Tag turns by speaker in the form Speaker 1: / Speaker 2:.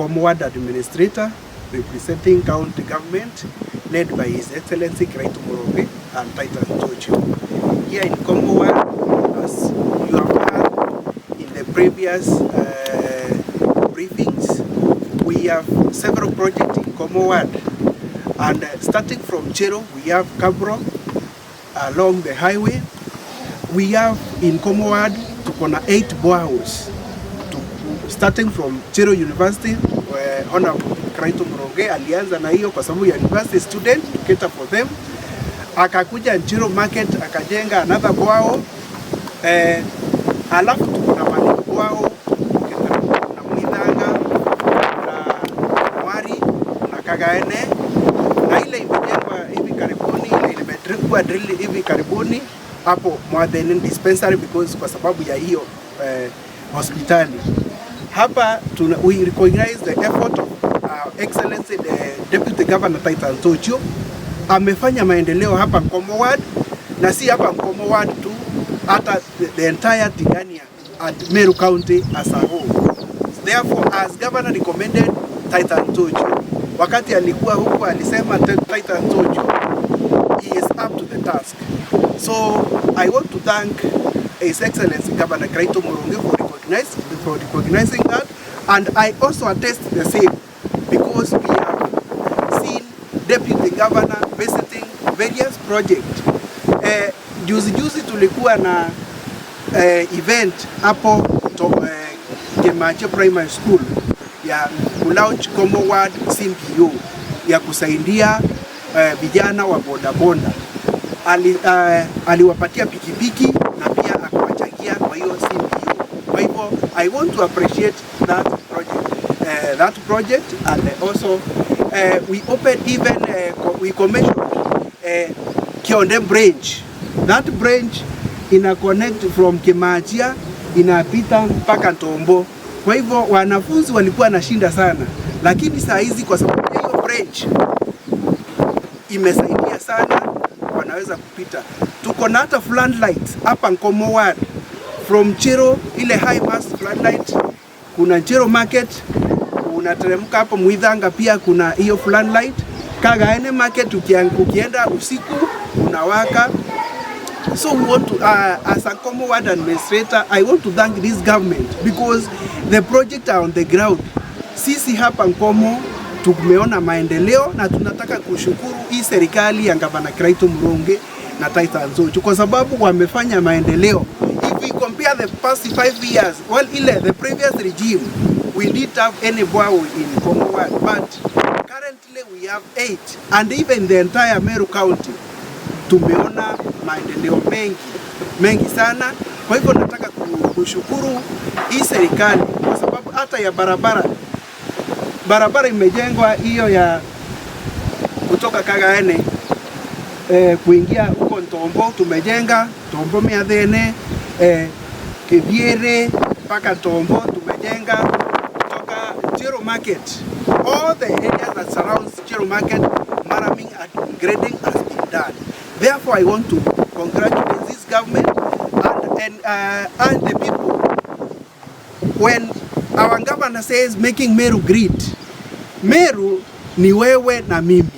Speaker 1: Nkomo Ward Administrator representing county government led by His Excellency Kiraitu Murungi and Titus Njochu. Here in Nkomo Ward, as you have heard in the previous briefings, we have several projects in Nkomo Ward. And starting from Chero, we have Kabro along the highway. We have in Nkomo Ward, tukona 8 boreholes. Starting from Chero University, where Honorable Kiraitu Murungi alianza na hiyo kwa sababu ya university student to cater for them. Akakuja Chero Market akajenga another borehole. Alafu tukona mali borehole na Mwidanga na Mwari na Kagaene. Na ile imejengwa hivi karibuni, ile imedrillwa drill hivi karibuni hapo Mwadheni dispensary because kwa sababu ya hiyo hospitali. Hapa we recognize the effort of Excellency the Deputy Governor Titus Njochu. Amefanya maendeleo hapa Nkomo Ward, na si hapa Nkomo Ward tu, hata the entire Tigania and Meru County as a whole. Therefore, as Governor recommended Titus Njochu, wakati alikuwa huko alisema Titus Njochu, he is up to the task. So I want to thank His Excellency Governor Kiraitu Murungi for recognizing that, and I also attest the same because we have seen Deputy Governor visiting various projects. Juzi tulikuwa na event hapo Kemache Primary School ya kulaunch Nkomo Ward CMPO ya kusaidia vijana wa bodaboda. Aliwapatia pikipiki na pia akawachangia kwa hiyo CMPO. Kwa hivyo I want to appreciate that project and also we opened even we commissioned Kionde branch. That branch ina connect from Kimachia inapita mpaka Ntombo. Kwa hivyo wanafunzi walikuwa na shinda sana, lakini saa hizi kwa sababu ya hiyo branch imesaidia sana, wanaweza kupita. Tuko na hata floodlights hapa Nkomo Ward from Chero, ile high mast floodlight. Kuna Chero Market, unateremka hapo Mwidanga pia kuna hiyo floodlight. Kagaene Market ukienda usiku unawaka. So we want to, as a Nkomo Ward administrator, I want to thank this government because the project are on the ground. Sisi hapa Nkomo tumeona maendeleo na tunataka kushukuru hii serikali ya Gavana Kiraitu Murungi na Titus Njochu kwa sababu wamefanya maendeleo. If we compare the past 5 years, well, the previous regime, we didn't have any borehole in Nkomo Ward, but currently we have 8, and even the entire Meru County tumeona maendeleo mengi sana. Kwa hivyo nataka kushukuru hii serikali kwa sababu hata ya barabara imejengwa hiyo ya kutoka Kagaene kuingia huko Ntombo, tumejenga Ntombo Miadhene, Kiviere mpaka Ntombo tumejenga, kutoka Chero Market, all the areas that surrounds Chero Market, Maraming and grading has been done. Therefore, I want to congratulate this government and the people. When our governor says making Meru great, Meru ni wewe na mimi.